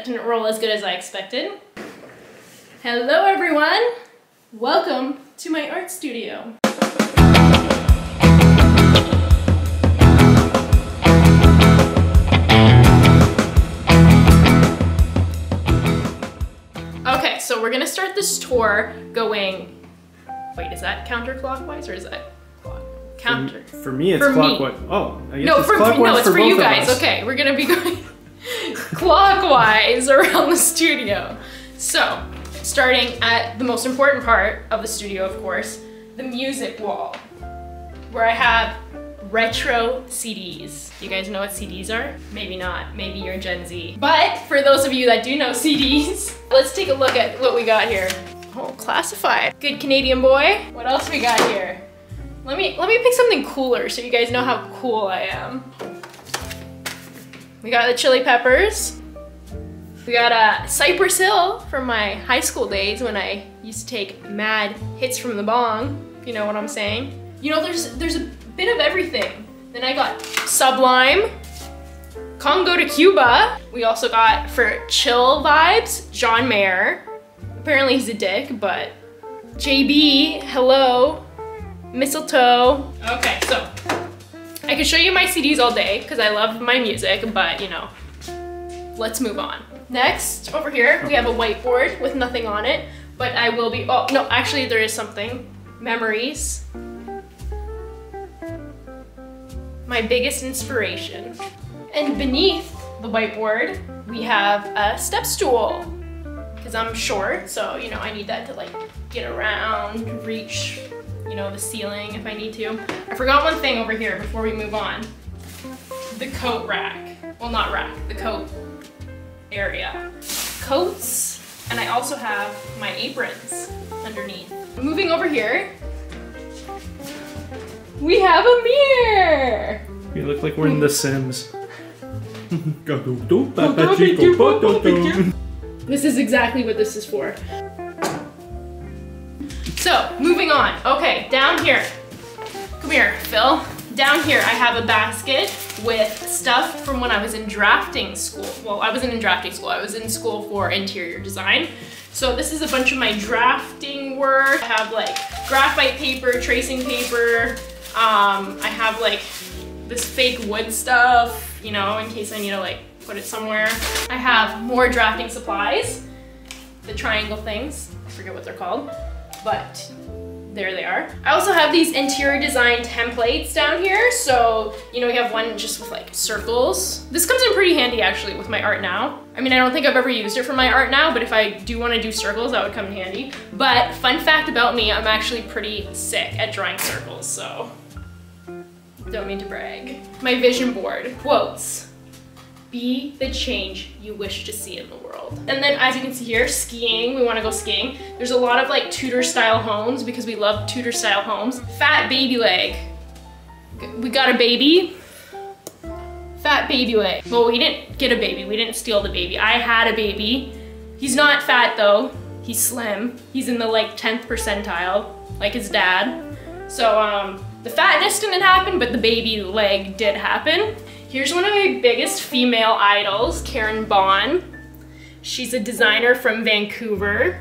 That didn't roll as good as I expected. Hello everyone! Welcome to my art studio. Okay, so we're gonna start this tour going, wait, is that counterclockwise or is that counter? For me, it's clockwise. Oh, I guess no, it's clockwise no, it's for you guys. Us. Okay, we're gonna be going clockwise around the studio. So, starting at the most important part of the studio, of course, the music wall, where I have retro CDs. You guys know what CDs are? Maybe not, maybe you're Gen Z. But for those of you that do know CDs, let's take a look at what we got here. Oh, classified. Good Canadian boy. What else we got here? Let me pick something cooler so you guys know how cool I am. We got the Chili Peppers. We got a Cypress Hill from my high school days when I used to take mad hits from the bong, if you know what I'm saying. You know, there's a bit of everything. Then I got Sublime, Congo to Cuba. We also got, for chill vibes, John Mayer. Apparently he's a dick, but JB, hello, Mistletoe. Okay, so I could show you my CDs all day because I love my music, but you know, let's move on. Next, over here, we have a whiteboard with nothing on it, but I will be, oh no, actually there is something. Memories. My biggest inspiration. And beneath the whiteboard, we have a step stool. Because I'm short, so you know, I need that to like get around, reach, you know, the ceiling if I need to. I forgot one thing over here before we move on. The coat rack. Well, not rack, the coat area. Coats, and I also have my aprons underneath. Moving over here, we have a mirror. We look like we're in The Sims. This is exactly what this is for. So, moving on. Okay, down here. Come here, Phil. Down here, I have a basket with stuff from when I was in drafting school. Well, I wasn't in drafting school. I was in school for interior design. So this is a bunch of my drafting work. I have like graphite paper, tracing paper. I have like this fake wood stuff, you know, in case I need to like put it somewhere. I have more drafting supplies. The triangle things. I forget what they're called, but there they are. I also have these interior design templates down here. So, you know, we have one just with like circles. This comes in pretty handy actually with my art now. I mean, I don't think I've ever used it for my art now, but if I do want to do circles, that would come in handy. But fun fact about me, I'm actually pretty sick at drawing circles, so don't mean to brag. My vision board, quotes. Be the change you wish to see in the world. And then as you can see here, skiing, we wanna go skiing. There's a lot of like Tudor style homes because we love Tudor style homes. Fat baby leg. We got a baby. Fat baby leg. Well, we didn't get a baby, we didn't steal the baby. I had a baby. He's not fat though, he's slim. He's in the like 10th percentile, like his dad. So the fatness didn't happen, but the baby leg did happen. Here's one of my biggest female idols, Karen Bond. She's a designer from Vancouver.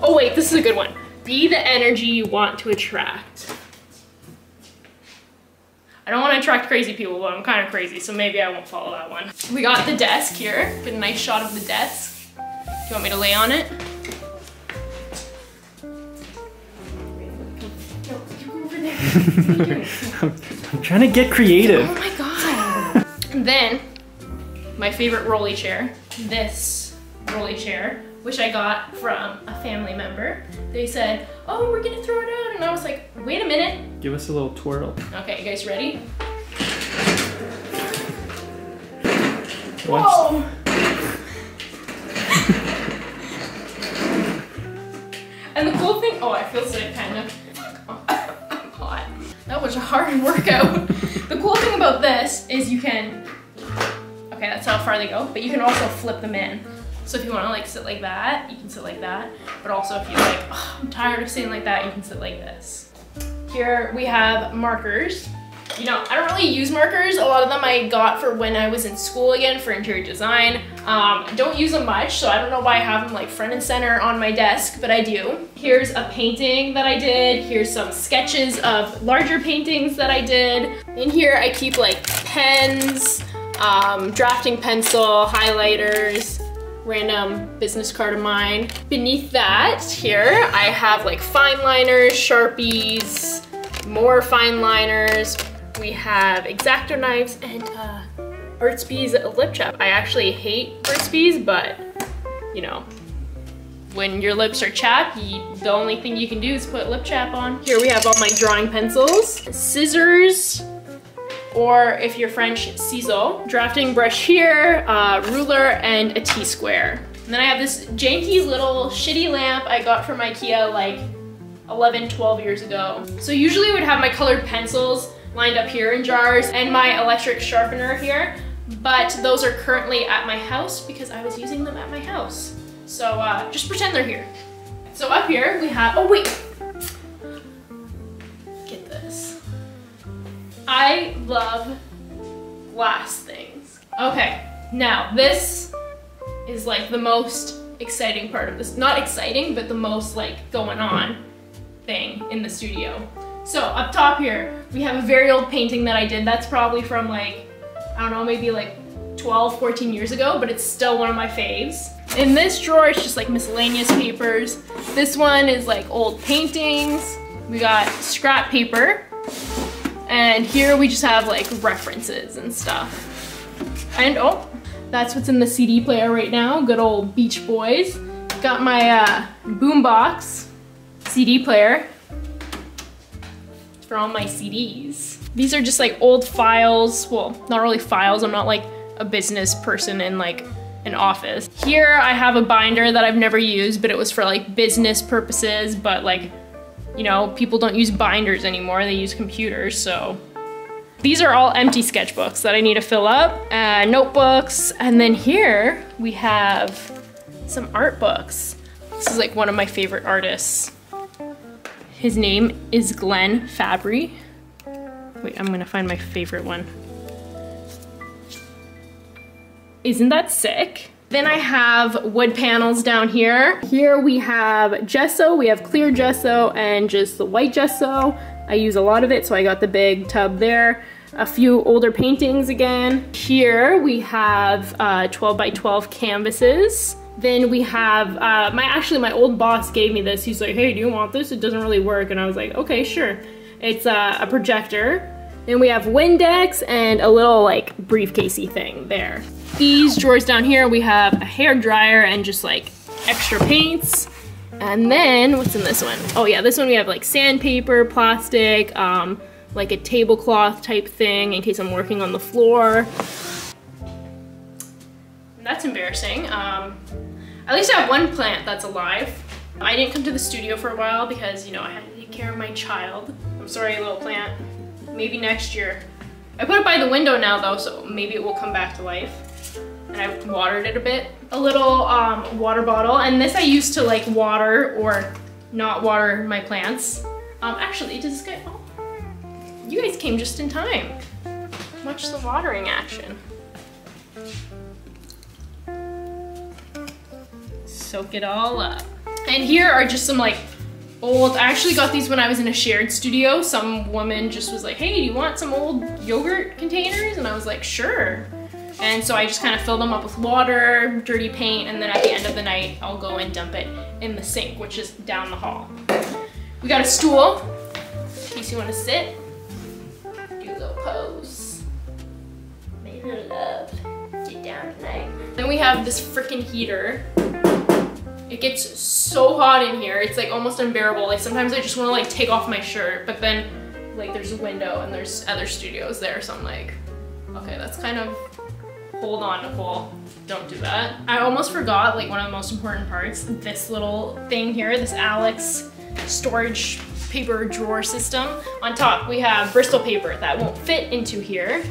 Oh wait, this is a good one. Be the energy you want to attract. I don't want to attract crazy people, but I'm kind of crazy, so maybe I won't follow that one. We got the desk here. Get a nice shot of the desk. Do you want me to lay on it? No, you go over there. What are you doing? I'm trying to get creative. Oh my god. And then, my favorite rolly chair, this rolly chair, which I got from a family member. They said, oh, we're gonna throw it out. And I was like, wait a minute. Give us a little twirl. Okay, you guys ready? Once. Whoa! And the cool thing, oh, I feel sick, kind of. I'm hot. That was a hard workout. The cool thing about this is you can, okay, that's how far they go, but you can also flip them in. So if you want to like sit like that, you can sit like that. But also if you're like, oh, I'm tired of sitting like that, you can sit like this. Here we have markers. You know, I don't really use markers. A lot of them I got for when I was in school again for interior design. Don't use them much, so I don't know why I have them like front and center on my desk, but I do. Here's a painting that I did. Here's some sketches of larger paintings that I did. In here I keep like pens, drafting pencil, highlighters, random business card of mine. Beneath that here, I have like fine liners, Sharpies, more fine liners. We have X-Acto knives and Burt's Bees lip chap. I actually hate Burt's Bees, but you know, when your lips are chapped, the only thing you can do is put lip chap on. Here we have all my drawing pencils, scissors, or if you're French, ciseaux, drafting brush here, ruler, and a T-square. And then I have this janky little shitty lamp I got from IKEA like 11, 12 years ago. So usually I would have my colored pencils lined up here in jars and my electric sharpener here, but those are currently at my house because I was using them at my house. So just pretend they're here. So up here we have, oh wait, get this. I love glass things. Okay, now this is like the most exciting part of this. Not exciting, but the most like going on thing in the studio. So up top here, we have a very old painting that I did. That's probably from like, I don't know, maybe like 12, 14 years ago, but it's still one of my faves. In this drawer, it's just like miscellaneous papers. This one is like old paintings. We got scrap paper. And here we just have like references and stuff. And oh, that's what's in the CD player right now. Good old Beach Boys. Got my boombox CD player for all my CDs. These are just like old files. Well, not really files. I'm not like a business person in like an office. Here I have a binder that I've never used, but it was for like business purposes, but like, you know, people don't use binders anymore. They use computers, so. These are all empty sketchbooks that I need to fill up, notebooks, and then here we have some art books. This is like one of my favorite artists. His name is Glenn Fabry. Wait, I'm gonna find my favorite one. Isn't that sick? Then I have wood panels down here. Here we have gesso. We have clear gesso and just the white gesso. I use a lot of it, so I got the big tub there. A few older paintings again. Here we have 12 by 12 canvases. Then we have, my old boss gave me this. He's like, hey, do you want this? It doesn't really work. And I was like, okay, sure. It's a projector. Then we have Windex and a little like briefcasey thing there. These drawers down here, we have a hair dryer and just like extra paints. And then, what's in this one? Oh yeah, this one we have like sandpaper, plastic, like a tablecloth type thing in case I'm working on the floor. That's embarrassing. At least I have one plant that's alive. I didn't come to the studio for a while because, you know, I had to take care of my child. I'm sorry, little plant. Maybe next year. I put it by the window now though, so maybe it will come back to life. And I've watered it a bit. A little water bottle, and this I used to like water or not water my plants. Actually, does this guy, oh, you guys came just in time. Watch the watering action. Soak it all up. And here are just some like old, I actually got these when I was in a shared studio. Some woman just was like, hey, do you want some old yogurt containers? And I was like, sure. And so I just kind of filled them up with water, dirty paint, and then at the end of the night, I'll go and dump it in the sink, which is down the hall. We got a stool, in case you want to sit. Do a little pose. Make her love. Get down tonight. Then we have this freaking heater. It gets so hot in here, it's like almost unbearable. Like sometimes I just want to like take off my shirt, but then like there's a window and there's other studios there, so I'm like, okay, that's kind of, hold on, Nicole, don't do that. I almost forgot like one of the most important parts, this little thing here, this Alex storage paper drawer system. On top we have Bristol paper that won't fit into here,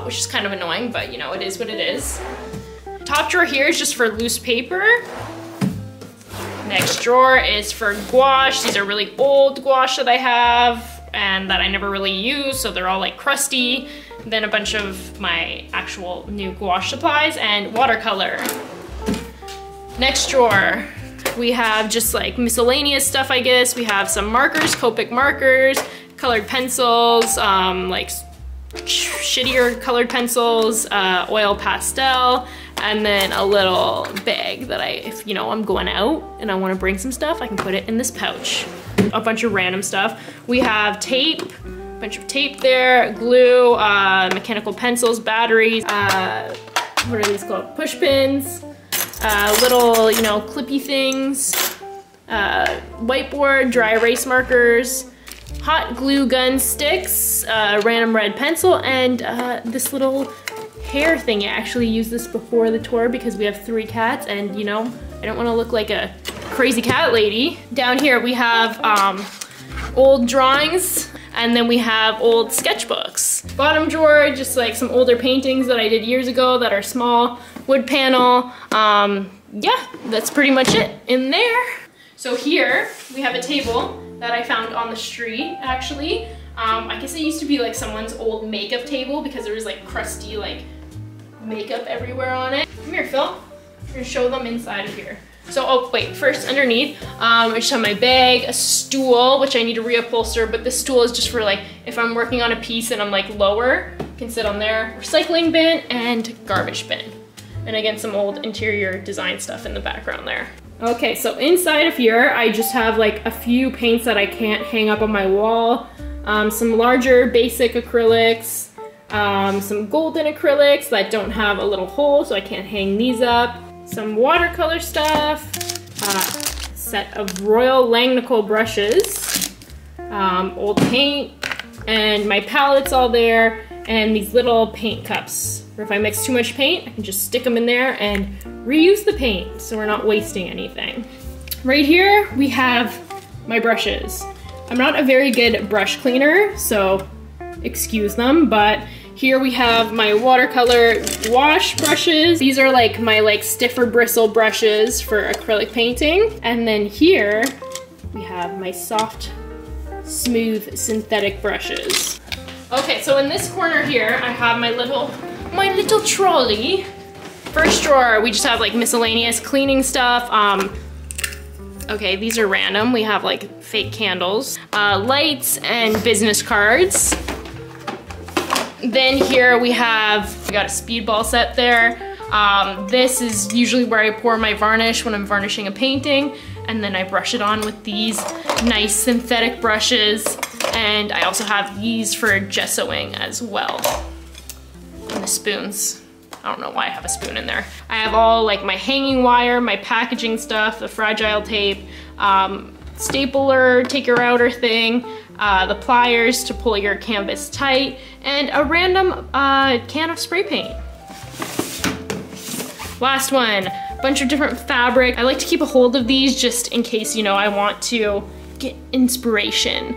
which is kind of annoying, but you know, it is what it is. Top drawer here is just for loose paper. Next drawer is for gouache. These are really old gouache that I have. and that I never really use, so they're all like crusty. Then a bunch of my actual new gouache supplies and watercolor. Next drawer, we have just like miscellaneous stuff, I guess. We have some markers, Copic markers, colored pencils, like shittier colored pencils, oil pastel, and then a little bag that if you know I'm going out and I want to bring some stuff, I can put it in this pouch. A bunch of random stuff. We have tape, a bunch of tape there, glue, mechanical pencils, batteries, what are these called? Push pins, little, you know, clippy things, whiteboard, dry erase markers, hot glue gun sticks, random red pencil, and this little hair thing. I actually used this before the tour because we have 3 cats and, you know, I don't want to look like a crazy cat lady. Down here we have old drawings, and then we have old sketchbooks. Bottom drawer, just like some older paintings that I did years ago that are small, wood panel. Yeah, that's pretty much it in there. So here we have a table that I found on the street, actually. I guess it used to be like someone's old makeup table because there was like crusty like makeup everywhere on it. Come here, Phil. I'm gonna show them inside of here. So, oh wait, first underneath, I just have my bag, a stool, which I need to reupholster, but this stool is just for like, if I'm working on a piece and I'm like lower, I can sit on there. Recycling bin and garbage bin. And again, some old interior design stuff in the background there. Okay, so inside of here, I just have like a few paints that I can't hang up on my wall. Some larger basic acrylics, some golden acrylics that don't have a little hole, so I can't hang these up. Some watercolor stuff, set of Royal Langnickel brushes, old paint, and my palette's all there, and these little paint cups. Or if I mix too much paint, I can just stick them in there and reuse the paint, so we're not wasting anything. Right here, we have my brushes. I'm not a very good brush cleaner, so excuse them, but here we have my watercolor wash brushes. These are like my stiffer bristle brushes for acrylic painting. And then here we have my soft, smooth synthetic brushes. Okay, so in this corner here, I have my little trolley. First drawer, we just have like miscellaneous cleaning stuff. Okay, these are random. We have like fake candles, lights, and business cards. Then here we got a speedball set there. This is usually where I pour my varnish when I'm varnishing a painting, and then I brush it on with these nice synthetic brushes. And I also have these for gessoing as well. And the spoons. I don't know why I have a spoon in there. I have all like my hanging wire, my packaging stuff, the fragile tape, stapler, take your outer thing, the pliers to pull your canvas tight, and a random can of spray paint. Last one, bunch of different fabric. I like to keep a hold of these just in case, you know, I want to get inspiration.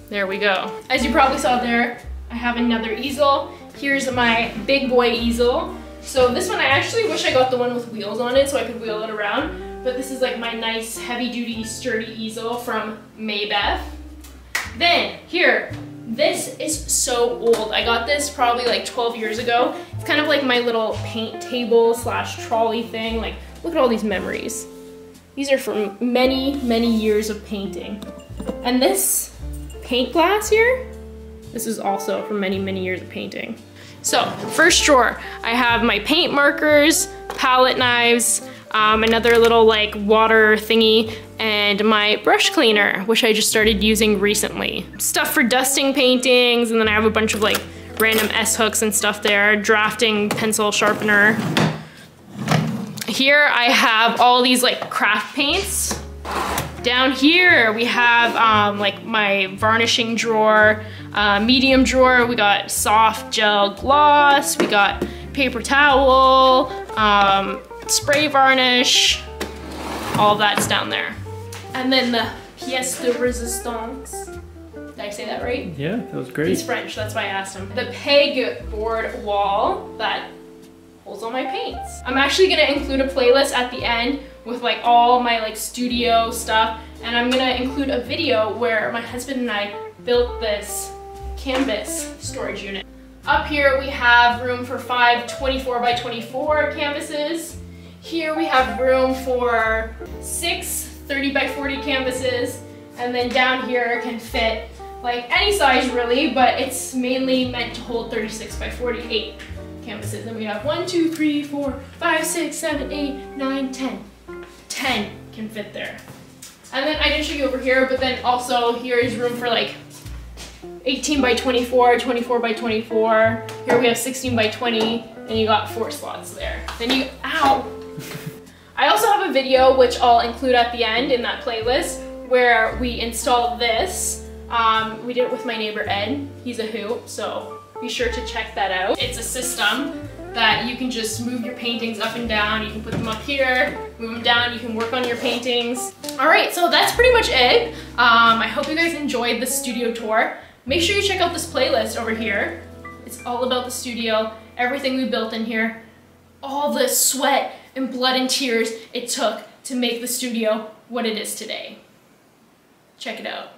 There we go. As you probably saw there, I have another easel. Here's my big boy easel. So this one, I actually wish I got the one with wheels on it so I could wheel it around. But this is like my nice heavy duty sturdy easel from Maybeth. Then here, this is so old. I got this probably like 12 years ago. It's kind of like my little paint table / trolley thing. Like, look at all these memories. These are from many, many years of painting. And this paint glass here, this is also from many, many years of painting. So, first drawer, I have my paint markers, palette knives, another little like water thingy, and my brush cleaner, which I just started using recently. Stuff for dusting paintings, and then I have a bunch of like random S-hooks and stuff there, drafting pencil sharpener. Here I have all these like craft paints. Down here we have like my varnishing drawer, medium drawer, we got soft gel gloss, we got paper towel, spray varnish, all that's down there. And then the pièce de résistance. Did I say that right? Yeah, that was great. He's French, that's why I asked him. The pegboard wall that holds all my paints. I'm actually gonna include a playlist at the end with like all my like studio stuff, and I'm gonna include a video where my husband and I built this canvas storage unit. Up here we have room for 5 24 by 24 canvases. Here we have room for 6 30 by 40 canvases, and then down here can fit like any size really, but it's mainly meant to hold 36 by 48 canvases. And we have 1 2 3 4 5 6 7 8 9 10. 10 can fit there. And then I didn't show you over here, but then also here is room for like 18 by 24, 24 by 24. Here we have 16 by 20, and you got 4 slots there. Then you, ow! I also have a video, which I'll include at the end in that playlist, where we installed this. We did it with my neighbor Ed. He's a hoot, so be sure to check that out. It's a system that you can just move your paintings up and down. You can put them up here, move them down, you can work on your paintings. All right, so that's pretty much it. I hope you guys enjoyed the studio tour. Make sure you check out this playlist over here. It's all about the studio, everything we built in here, all the sweat and blood and tears it took to make the studio what it is today. Check it out.